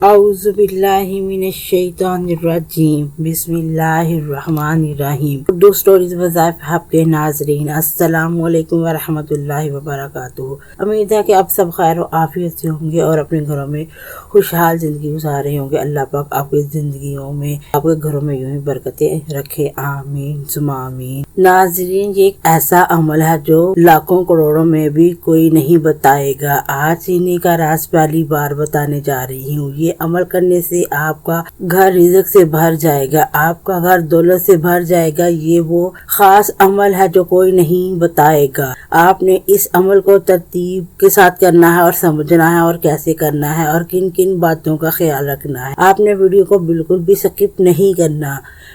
اعوذ باللہ من الشیطان الرجیم بسم اللہ الرحمن الرحیم۔ اردو سٹوریز وظائف ہب کے ناظرین، السلام علیکم ورحمۃ اللہ وبرکاتہ۔ امید ہے کہ آپ سب خیر و عافیت سے ہوں گے اور اپنے گھروں میں خوشحال زندگی گزار رہے ہوں گے۔ اللہ پاک آپ کی زندگیوں میں، آپ کے گھروں میں یوں ہی برکتیں رکھے، آمین ثم آمین۔ ناظرین، یہ ایک ایسا عمل ہے جو لاکھوں کروڑوں میں بھی کوئی نہیں بتائے گا۔ آج سینے کا راز پہلی بار بتانے جا رہی ہوں۔ یہ عمل کرنے سے آپ کا گھر رزق سے بھر جائے گا، آپ کا گھر دولت سے بھر جائے گا۔ یہ وہ خاص عمل ہے جو کوئی نہیں بتائے گا۔ آپ نے اس عمل کو ترتیب کے ساتھ کرنا ہے اور سمجھنا ہے اور کیسے کرنا ہے اور کن کن باتوں کا خیال رکھنا ہے۔ آپ نے ویڈیو کو بالکل بھی سکپ نہیں کرنا،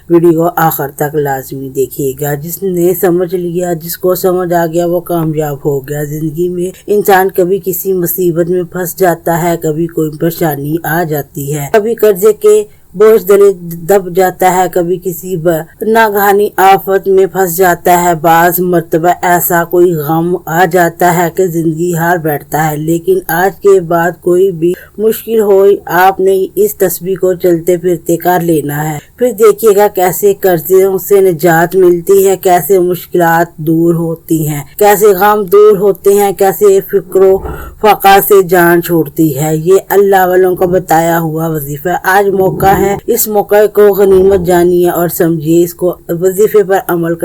ویڈیو کو آخر تک لازمی دیکھیے گا۔ جس نے سمجھ لیا، جس کو سمجھ آ گیا، وہ کامیاب ہو گیا۔ زندگی میں انسان کبھی کسی مصیبت میں پھنس جاتا ہے، کبھی کوئی پریشانی آ جاتی ہے، کبھی قرضے کے بوجھ تلے دب جاتا ہے، کبھی کسی ناگہانی آفت میں پھنس جاتا ہے، بعض مرتبہ ایسا کوئی غم آ جاتا ہے کہ زندگی ہار بیٹھتا ہے۔ لیکن آج کے بعد کوئی بھی مشکل ہو، آپ نے اس تسبیح کو چلتے پھرتے کر لینا ہے۔ پھر دیکھیے گا کیسے قرضوں سے نجات ملتی ہے، کیسے مشکلات دور ہوتی ہیں، کیسے غم دور ہوتے ہیں، کیسے فکر و فقر سے جان چھوڑتی ہے۔ یہ اللہ والوں کو بتایا ہوا وظیفہ۔ آج موقع ہے، اس موقع کو غنیمت جانیے اور سمجھیے، اس کو وظیفے پر عمل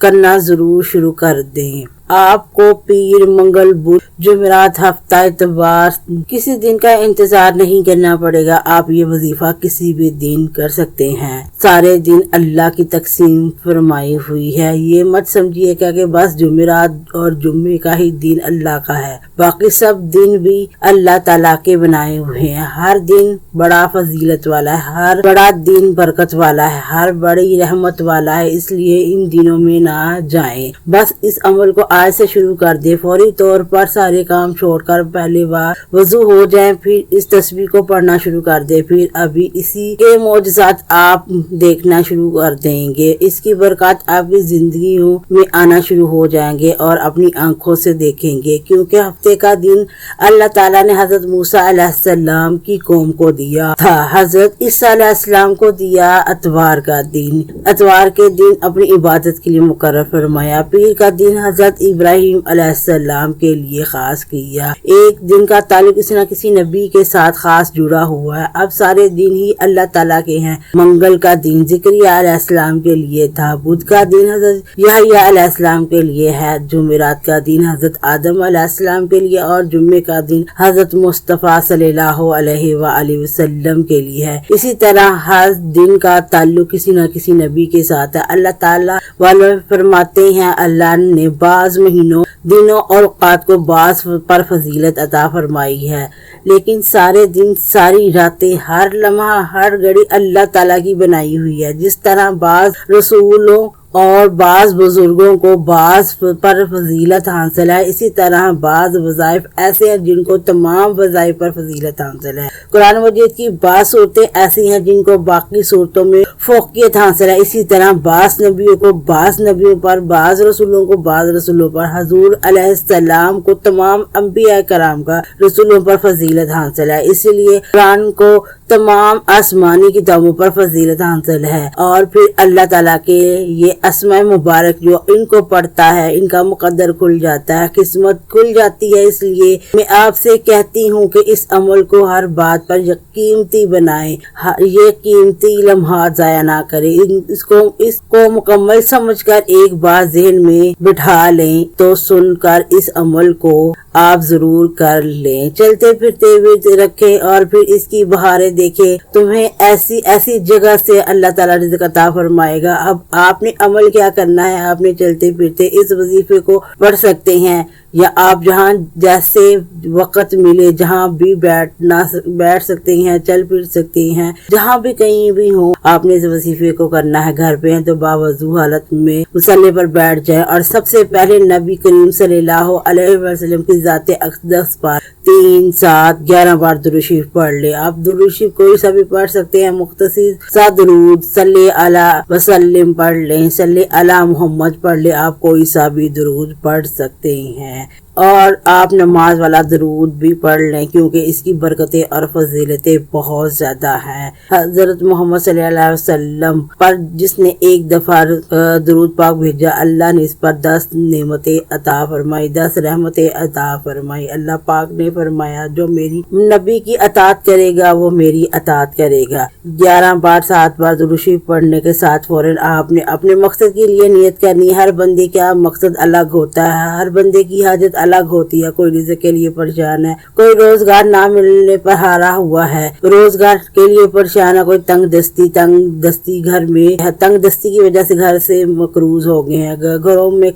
کرنا ضرور شروع کر دیں۔ آپ کو پیر، منگل، بدھ، جمعرات، ہفتہ، اتوار کسی دن کا انتظار نہیں کرنا پڑے گا۔ آپ یہ وظیفہ کسی بھی دن کر سکتے ہیں۔ سارے دن اللہ کی تقسیم فرمائی ہوئی ہے۔ یہ مت سمجھیے کہ بس جمعرات اور جمعے کا ہی دن اللہ کا ہے، باقی سب دن بھی اللہ تعالیٰ کے بنائے ہوئے ہیں۔ ہر دن بڑا فضیلت والا ہے، ہر بڑا دن برکت والا ہے، ہر بڑی رحمت والا ہے، اس لیے ان دنوں میں نہ جائیں۔ بس اس عمل کو آج سے شروع کر دے۔ فوری طور پر سارے کام چھوڑ کر پہلے بار وضو ہو جائیں، پھر اس تسبیح کو پڑھنا شروع کر دے۔ پھر ابھی اسی کے معجزات آپ دیکھنا شروع کر دیں گے۔ اس کی برکات آپ کی زندگیوں میں آنا شروع ہو جائیں گے اور اپنی آنکھوں سے دیکھیں گے، کیونکہ ہفتے کا دن اللہ تعالیٰ نے حضرت موسیٰ علیہ السلام کی قوم کو دیا تھا، حضرت عیسیٰ علیہ السلام کو دیا اتوار کا دن۔ اتوار کے دن اپنی عبادت کے لیے مقرر فرمایا۔ پیر کا دن حضرت ابراہیم علیہ السلام کے لیے خاص کیا۔ ایک دن کا تعلق کسی نہ کسی نبی کے ساتھ خاص جڑا ہوا ہے۔ اب سارے دن ہی اللہ تعالیٰ کے ہیں۔ منگل کا دن زکریا علیہ السلام کے لیے تھا، بدھ کا دن حضرت یحییٰ علیہ السلام کے لیے ہے، جمعرات کا دن حضرت آدم علیہ السلام کے لیے اور جمعے کا دن حضرت مصطفیٰ صلی اللہ علیہ وآلہ وسلم کے لیے ہے۔ اسی طرح ہر دن کا تعلق کسی نہ کسی نبی کے ساتھ ہے۔ اللہ تعالیٰ والے فرماتے ہیں، اللہ نے بعض مہینوں، دنوں اور اوقات کو بعض پر فضیلت عطا فرمائی ہے، لیکن سارے دن، ساری راتیں، ہر لمحہ، ہر گھڑی اللہ تعالیٰ کی بنائی ہوئی ہے۔ جس طرح بعض رسولوں اور بعض بزرگوں کو بعض پر فضیلت حاصل ہے، اسی طرح بعض وظائف ایسے ہیں جن کو تمام وظائف پر فضیلت حاصل ہے۔ قرآن مجید کی بعض صورتیں ایسی ہیں جن کو باقی صورتوں میں فوقیت حاصل ہے۔ اسی طرح بعض نبیوں کو بعض نبیوں پر، بعض رسولوں کو بعض رسولوں پر، حضور علیہ السلام کو تمام انبیاء کرام کا رسولوں پر فضیلت حاصل ہے۔ اسی لیے قرآن کو تمام آسمانی کتابوں پر فضیلت حاصل ہے۔ اور پھر اللہ تعالیٰ کے یہ اسماء مبارک جو ان کو پڑھتا ہے، ان کا مقدر کھل جاتا ہے، قسمت کھل جاتی ہے۔ اس لیے میں آپ سے کہتی ہوں کہ اس عمل کو ہر بات پر قیمتی بنائیں، یہ قیمتی لمحات ضائع نہ کریں۔ اس کو مکمل سمجھ کر ایک بار ذہن میں بٹھا لیں تو سن کر اس عمل کو آپ ضرور کر لیں۔ چلتے پھرتے ورد رکھیں اور پھر اس کی بہاریں دیکھیں۔ تمہیں ایسی جگہ سے اللہ تعالیٰ رزق عطا فرمائے گا۔ اب آپ نے عمل کیا کرنا ہے؟ آپ نے چلتے پھرتے اس وظیفے کو پڑھ سکتے ہیں، یا آپ جہاں جیسے وقت ملے، جہاں بھی بیٹھ سکتے ہیں، چل پھر سکتے ہیں، جہاں بھی کہیں بھی ہوں، آپ نے اس وظیفے کو کرنا ہے۔ گھر پہ ہیں تو باوضو حالت میں مصلی پر بیٹھ جائیں اور سب سے پہلے نبی کریم صلی اللہ علیہ وسلم کی ذات اقدس پر 3، 7، 11 بار درود شریف پڑھ لیں۔ آپ درود شریف کوئی سا بھی پڑھ سکتے ہیں، مختصر سا درود صلی علی وسلم پڑھ لیں، صلی علی محمد پڑھ لیں، آپ کوئی سا بھی درود پڑھ سکتے ہیں۔ اور آپ نماز والا درود بھی پڑھ لیں کیونکہ اس کی برکتیں اور فضیلتیں بہت زیادہ ہیں۔ حضرت محمد صلی اللہ علیہ وسلم پر جس نے ایک دفعہ درود پاک بھیجا، اللہ نے اس پر 10 نعمتیں عطا فرمائی، 10 رحمتیں عطا فرمائی۔ اللہ پاک نے فرمایا جو میری نبی کی اطاعت کرے گا وہ میری اطاعت کرے گا۔ 11 بار 7 بار درود شریف پڑھنے کے ساتھ فوراً آپ نے اپنے مقصد کے لیے نیت کرنی ہے۔ ہر بندے کا مقصد الگ ہوتا ہے، ہر بندے کی حاجت الگ ہوتی ہے۔ کوئی رزق کے لیے پریشان ہے، کوئی روزگار نہ ملنے پر ہارا ہوا ہے، روزگار کے لیے پریشان ہے، کوئی تنگ دستی گھر میں ہے، تنگ دستی کی وجہ سے گھر سے مقروض ہو گئے ہیں، گھروں میں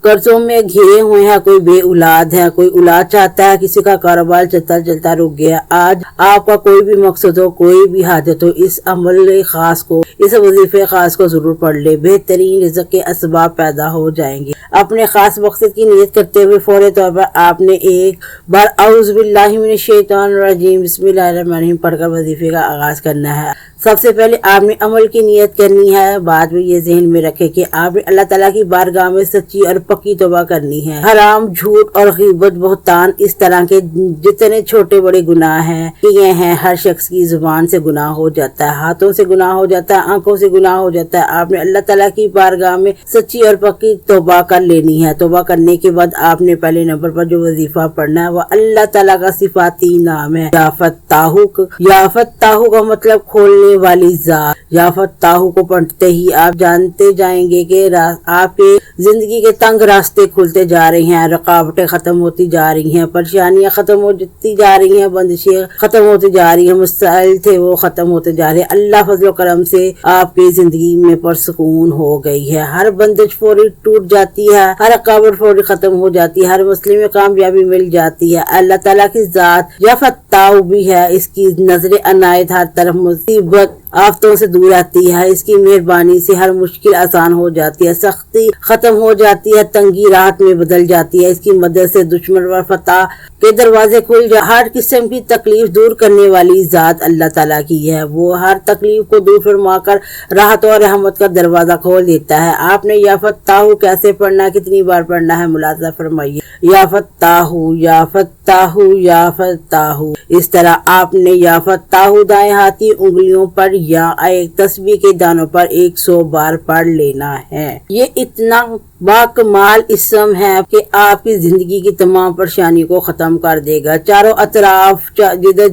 قرضوں میں گھرے ہوئے ہیں، کوئی بے اولاد ہے، کوئی اولاد چاہتا ہے، کسی کا کاروبار چلتا رک گیا۔ آج آپ کا کوئی بھی مقصد ہو، کوئی بھی حاجت ہو، اس عمل خاص کو، اس وظیفے خاص کو ضرور پڑھ لے، بہترین رزق کے اسباب پیدا ہو جائیں گے۔ اپنے خاص مقصد کی نیت کرتے ہوئے فوری طور پر آپ نے ایک بار اعوذ باللہ من الشیطان الرجیم بسم اللہ الرحمن الرحیم پڑھ کر وظیفے کا آغاز کرنا ہے۔ سب سے پہلے آپ نے عمل کی نیت کرنی ہے، بعد میں یہ ذہن میں رکھے کہ آپ نے اللہ تعالیٰ کی بارگاہ میں سچی اور پکی توبہ کرنی ہے۔ حرام، جھوٹ اور غیبت، بہتان، اس طرح کے جتنے چھوٹے بڑے گناہ ہیں کیے ہیں، ہر شخص کی زبان سے گناہ ہو جاتا ہے، ہاتھوں سے گناہ ہو جاتا ہے، آنکھوں سے گناہ ہو جاتا ہے۔ آپ نے اللہ تعالیٰ کی بارگاہ میں سچی اور پکی توبہ کر لینی ہے۔ توبہ کرنے کے بعد آپ نے پہلے نمبر پر جو وظیفہ پڑھنا ہے وہ اللہ تعالیٰ کا صفاتی نام ہے یا فتاح کا مطلب کھولنے والی ذات۔ یا فتاح کو پڑھتے ہی آپ جانتے جائیں گے کہ آپ کے زندگی کے تنگ راستے کھلتے جا رہے ہیں، رکاوٹیں ختم ہوتی جا رہی ہیں، پریشانیاں ختم ہوتی جا رہی ہیں، بندشیں ختم ہوتی جا رہی ہیں، مسائل تھے وہ ختم ہوتے جا رہے ہیں۔ اللہ فضل و کرم سے آپ کی زندگی میں پرسکون ہو گئی ہے، ہر بندش فوری ٹوٹ جاتی ہے، ہر رکاوٹ فوری ختم ہو جاتی ہے، ہر مسئلے میں کامیابی مل جاتی ہے۔ اللہ تعالیٰ کی ذات یا فتاح بھی ہے، اس کی نظر عنایت ہر طرف مصیبت آفتوں سے دور آتی ہے، اس کی مہربانی سے ہر مشکل آسان ہو جاتی ہے، سختی ختم ہو جاتی ہے، تنگی راحت میں بدل جاتی ہے، اس کی مدد سے دشمن پر فتح کے دروازے کھل جا۔ ہر قسم کی تکلیف دور کرنے والی ذات اللہ تعالیٰ کی ہے، وہ ہر تکلیف کو دور فرما کر راحت اور رحمت کا دروازہ کھول دیتا ہے۔ آپ نے یا فتاح کیسے پڑھنا ہے، کتنی بار پڑھنا ہے، ملاحظہ فرمائیے۔ یا فتاح یا فتاح یا فتاح، اس طرح آپ نے یا فتاح دائیں ہاتھ کی انگلیوں پر یا ایک تسبیح کے دانوں پر 100 بار پڑھ لینا ہے۔ یہ اتنا باکمال اسم ہے کہ آپ کی زندگی کی تمام پریشانی کو ختم کر دے گا۔ چاروں اطراف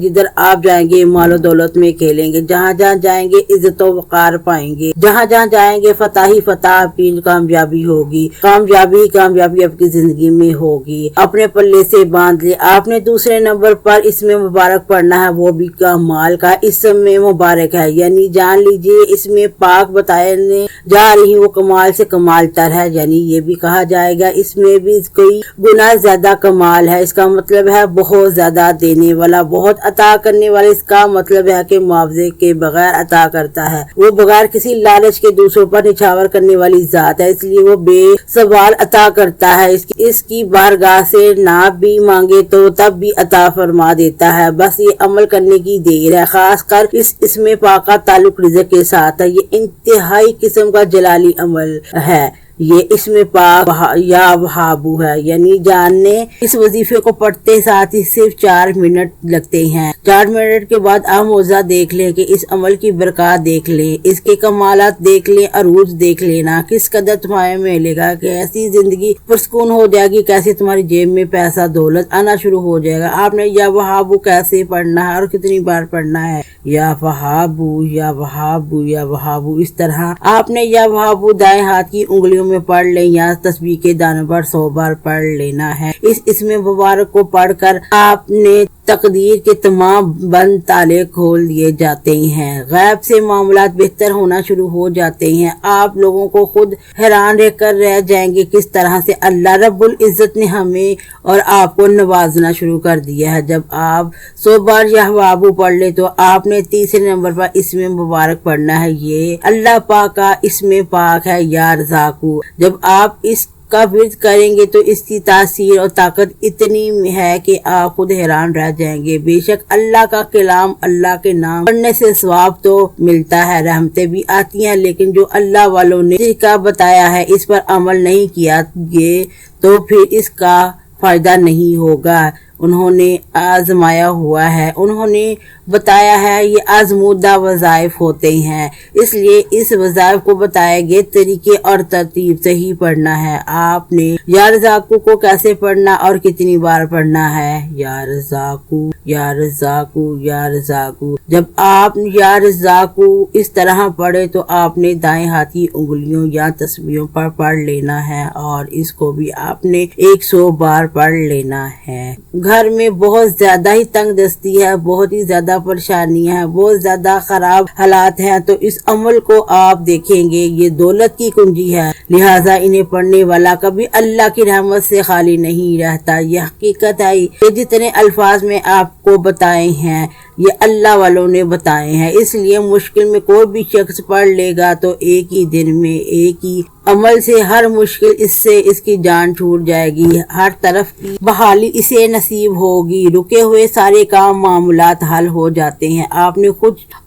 جدھر آپ جائیں گے مال و دولت میں کھیلیں گے، جہاں جہاں جائیں گے عزت و وقار پائیں گے، جہاں جہاں جائیں گے فتح ہی فتح، آپ کی کامیابی ہوگی، کامیابی آپ کی زندگی میں ہوگی۔ اپنے پلے سے باندھ لے۔ آپ نے دوسرے نمبر پر اس میں مبارک پڑھنا ہے، وہ بھی کمال کا اسم میں مبارک ہے، یعنی جان لیجئے اس میں پاک بتانے جا رہی وہ کمال سے کمال تر ہے، یعنی یہ بھی کہا جائے گا اس میں بھی کوئی گناہ زیادہ کمال ہے۔ اس کا مطلب ہے بہت زیادہ دینے والا، بہت عطا کرنے والا۔ اس کا مطلب ہے کہ معاوضے کے بغیر عطا کرتا ہے، وہ بغیر کسی لالچ کے دوسروں پر نچھاور کرنے والی ذات ہے، اس لیے وہ بے سوال عطا کرتا ہے۔ اس کی بارگاہ سے نہ بھی مانگے تو تب بھی عطا فرما دیتا ہے، بس یہ عمل کرنے کی دیر ہے۔ خاص کر اس میں پاک کا تعلق رزق کے ساتھ ہے، یہ انتہائی قسم کا جلالی عمل ہے۔ یہ اس میں پاک یا وہابو ہے، یعنی جاننے اس وظیفے کو پڑھتے ساتھ ہی صرف 4 منٹ لگتے ہیں۔ 4 منٹ کے بعد آپ موضوع دیکھ لیں کہ اس عمل کی برکات دیکھ لیں، اس کے کمالات دیکھ لیں، عروج دیکھ لینا، کس قدر تمہیں ملے گا، کیسی زندگی پرسکون ہو جائے گی، کیسے تمہاری جیب میں پیسہ دولت آنا شروع ہو جائے گا۔ آپ نے یا وہابو کیسے پڑھنا ہے اور کتنی بار پڑھنا ہے، یا وہابو یا وہابو یا وہابو، اس طرح آپ نے یا وہابو دائیں ہاتھ کی انگلیوں میں پڑھ لیں یا تسبیح کے دانوں پر 100 بار پڑھ لینا ہے۔ اس میں مبارک کو پڑھ کر آپ نے تقدیر کے تمام بند تالے کھول دیے جاتے ہیں، غیب سے معاملات بہتر ہونا شروع ہو جاتے ہیں۔ آپ لوگوں کو خود حیران رہ جائیں گے کس طرح سے اللہ رب العزت نے ہمیں اور آپ کو نوازنا شروع کر دیا ہے۔ جب آپ 100 بار یا وہابو پڑھ لے تو آپ نے تیسرے نمبر پر اسم مبارک پڑھنا ہے، یہ اللہ پاک کا اسم پاک ہے یا رزاقو۔ جب آپ اس کا ورد کریں گے تو اس کی تاثیر اور طاقت اتنی ہے کہ آپ خود حیران رہ جائیں گے۔ بے شک اللہ کا کلام، اللہ کے نام پڑھنے سے ثواب تو ملتا ہے، رحمتیں بھی آتی ہیں، لیکن جو اللہ والوں نے طریقہ بتایا ہے اس پر عمل نہیں کیا گے تو پھر اس کا فائدہ نہیں ہوگا۔ انہوں نے آزمایا ہوا ہے، انہوں نے بتایا ہے یہ آزمودہ وظائف ہوتے ہیں، اس لیے اس وظائف کو بتائے گئے طریقے اور ترتیب سے ہی پڑھنا ہے۔ آپ نے یا رزاقو کو کیسے پڑھنا اور کتنی بار پڑھنا ہے؟ یا رزاقو یا رزاقو یا رزاقو۔ جب آپ یا رزاقو اس طرح پڑھے تو آپ نے دائیں ہاتھی انگلیوں یا تسبیحوں پر پڑھ لینا ہے، اور اس کو بھی آپ نے 100 بار پڑھ لینا ہے۔ گھر میں بہت زیادہ ہی تنگ دستی ہے، بہت ہی زیادہ پریشانیاں ہیں، بہت زیادہ خراب حالات ہیں، تو اس عمل کو آپ دیکھیں گے یہ دولت کی کنجی ہے، لہٰذا انہیں پڑھنے والا کبھی اللہ کی رحمت سے خالی نہیں رہتا۔ یہ حقیقت ہے، یہ جتنے الفاظ میں آپ کو بتائے ہیں یہ اللہ والوں نے بتائے ہیں، اس لیے مشکل میں کوئی بھی شخص پڑھ لے گا تو ایک ہی دن میں ایک ہی عمل سے ہر مشکل اس کی جان چھوٹ جائے گی، ہر طرف کی بحالی اسے نصیب ہوگی، رکے ہوئے سارے کام معاملات حل ہو جاتے ہیں۔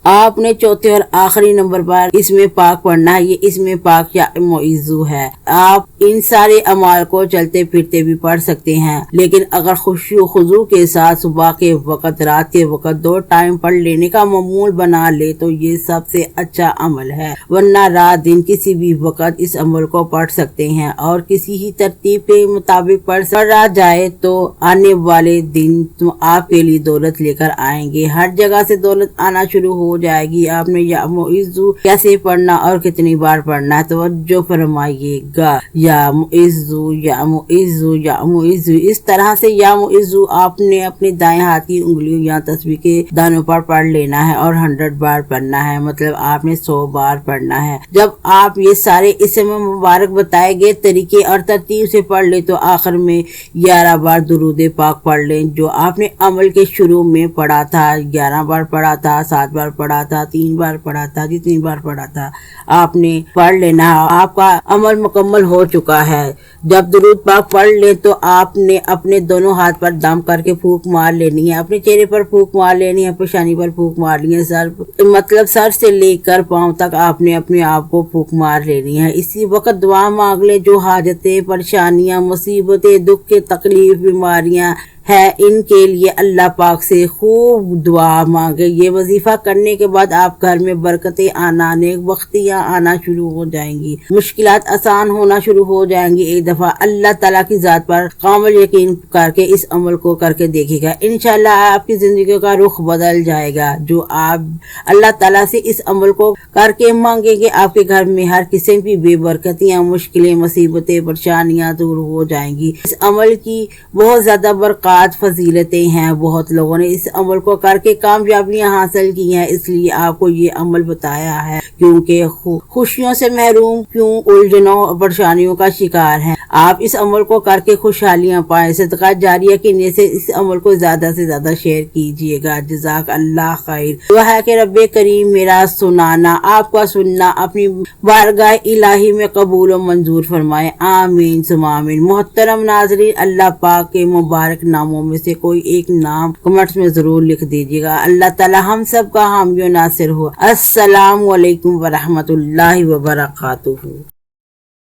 آپ نے چوتھے اور آخری نمبر پر اس میں پاک پڑھنا ہے، یہ اس میں پاک یا معیذو ہے۔ آپ ان سارے اعمال کو چلتے پھرتے بھی پڑھ سکتے ہیں، لیکن اگر خشوع و خضوع کے ساتھ صبح کے وقت رات کے وقت 2 ٹائم پڑھ لینے کا معمول بنا لے تو یہ سب سے اچھا عمل ہے، ورنہ رات دن کسی بھی وقت اس عمل کو پڑھ سکتے ہیں، اور کسی ہی ترتیب کے مطابق پڑھا جائے تو آنے والے دن تم آپ کے لیے دولت لے کر آئیں گے، ہر جگہ سے دولت آنا شروع ہو جائے گی۔ آپ نے یا معیذو کیسے پڑھنا اور کتنی بار پڑھنا ہے توجہ فرمائیے گا۔ یا معیذو یا معیذو یا معیذو، اس طرح سے یا معیذو آپ نے اپنے دائیں ہاتھ کی انگلیوں یا تسبیح کے دانوں پر پڑھ لینا ہے اور 100 بار پڑھنا ہے، مطلب آپ نے 100 بار پڑھنا ہے۔ جب آپ یہ سارے اسم مبارک بتائے گئے طریقے اور ترتیب سے پڑھ لیں تو آخر میں 11 بار درود پاک پڑھ لیں، جو آپ نے عمل کے شروع میں پڑھا تھا، 11 بار پڑھا تھا، 7 بار پڑھا تھا، 3 بار پڑھا تھا، جتنی بار پڑھا تھا آپ نے پڑھ لینا ہے، آپ کا عمل مکمل ہو چکا ہے۔ جب درود پاک پڑھ لیں تو آپ نے اپنے دونوں ہاتھ پر دم کر کے پھونک مار لینی ہے، اپنے چہرے پر پھونک مار لینی ہے، پیشانی پر پھونک مار لینی ہے، مطلب سر سے لے کر پاؤں تک آپ نے اپنے آپ کو پھونک مار لینی ہے۔ اسی وقت دعا مانگ لے، جو حاجتیں، پریشانیاں، مصیبتیں، دکھ، تکلیف، بیماریاں ہے ان کے لیے اللہ پاک سے خوب دعا مانگے۔ یہ وظیفہ کرنے کے بعد آپ گھر میں برکتیں آنا، نیک بختیاں آنا شروع ہو جائیں گی، مشکلات آسان ہونا شروع ہو جائیں گی۔ ایک دفعہ اللہ تعالیٰ کی ذات پر کامل یقین کر کے اس عمل کو کر کے دیکھے گا، انشاءاللہ آپ کی زندگی کا رخ بدل جائے گا۔ جو آپ اللہ تعالیٰ سے اس عمل کو کر کے مانگیں گے، آپ کے گھر میں ہر قسم کی بے برکتیاں، مشکلیں، مصیبتیں، پریشانیاں دور ہو جائیں گی۔ اس عمل کی بہت زیادہ برکات، فضیلتیں ہیں، بہت لوگوں نے اس عمل کو کر کے کامیابیاں حاصل کی ہیں، اس لیے آپ کو یہ عمل بتایا ہے، کیونکہ خوشیوں سے محروم کیوں الجھنوں اور پریشانیوں کا شکار ہیں۔ آپ اس عمل کو کر کے خوشحالیاں پائیں۔ صدقہ جاریہ کی نیت سے اس عمل کو زیادہ سے زیادہ شیئر کیجیے گا۔ جزاک اللہ خیر۔ دعا ہے کہ رب کریم میرا سنانا، آپ کا سننا اپنی بارگاہ الہی میں قبول و منظور فرمائے، آمین ثم آمین۔ محترم ناظرین، اللہ پاک کے مبارک ناموں میں سے کوئی ایک نام کمنٹس میں ضرور لکھ دیجیے گا۔ اللہ تعالی ہم سب کا حامی و ناصر ہو۔ السلام علیکم ورحمۃ اللہ وبرکاتہ۔